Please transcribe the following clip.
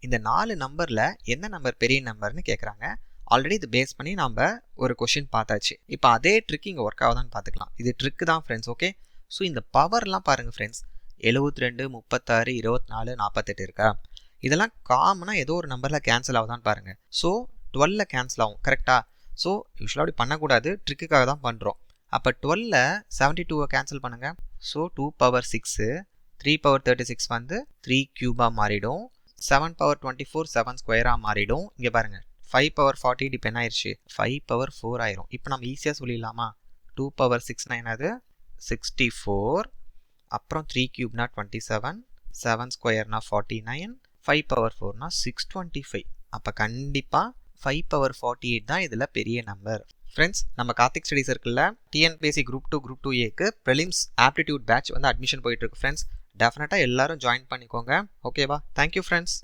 இந்த 4 நம்பரில் எந்த நம்பர் பெரிய நம்பர்னு கேட்குறாங்க. ஆல்ரெடி இது பேஸ் பண்ணி நம்ம ஒரு கொஷின் பார்த்தாச்சு. இப்போ அதே ட்ரிக் இங்கே ஒர்க் ஆகுதான்னு பார்த்துக்கலாம். இது ட்ரிக்கு தான் ஃப்ரெண்ட்ஸ். ஓகே, ஸோ இந்த பவர்லாம் பாருங்கள் ஃப்ரெண்ட்ஸ், 72 36 24 48 இருக்கா? இதெல்லாம் காமனாக ஏதோ ஒரு நம்பரில் கேன்சல் ஆகுதான்னு பாருங்கள். ஸோ 12 கேன்சல் ஆகும் கரெக்டாக? ஸோ யூஸ்வலாக அப்படி பண்ணக்கூடாது, ட்ரிக்குக்காக தான் பண்ணுறோம். அப்போ 12 72 கேன்சல் பண்ணுங்கள். ஸோ 2 பவர் 6 3 பவர் 36 வந்து 3 கியூபாக மாறிடும். 7 பவர் 24 7 ஸ்கொயராக மாறிடும். இங்கே பாருங்கள் 5 பவர் 48 இப்போ என்ன ஆயிடுச்சு? 5 பவர் 4 ஆயிரும். இப்போ நம்ம ஈஸியாக சொல்லிடலாமா? 2 பவர் 6 என்னது? 64. அப்புறம் 3 கியூப்னா 27, 7 ஸ்கொயர்னா 49, 5 பவர் 4னா 625. அப்போ கண்டிப்பாக 5 பவர் 48 தான் இதில் பெரிய நம்பர். ஃப்ரெண்ட்ஸ், நம்ம கார்த்திக் ஸ்டடி சர்க்கிளில் டிஎன்பிஎஸ்சி குரூப் 2 குரூப் 2ஏக்கு ப்ரிலிம்ஸ் ஆப்டிடியூட் பேட்ச் வந்து அட்மிஷன் போயிட்டுருக்கு ஃப்ரெண்ட்ஸ். டெஃபினட்டாக எல்லாரும் ஜாயின் பண்ணிக்கோங்க. ஓகேவா? Thank you friends.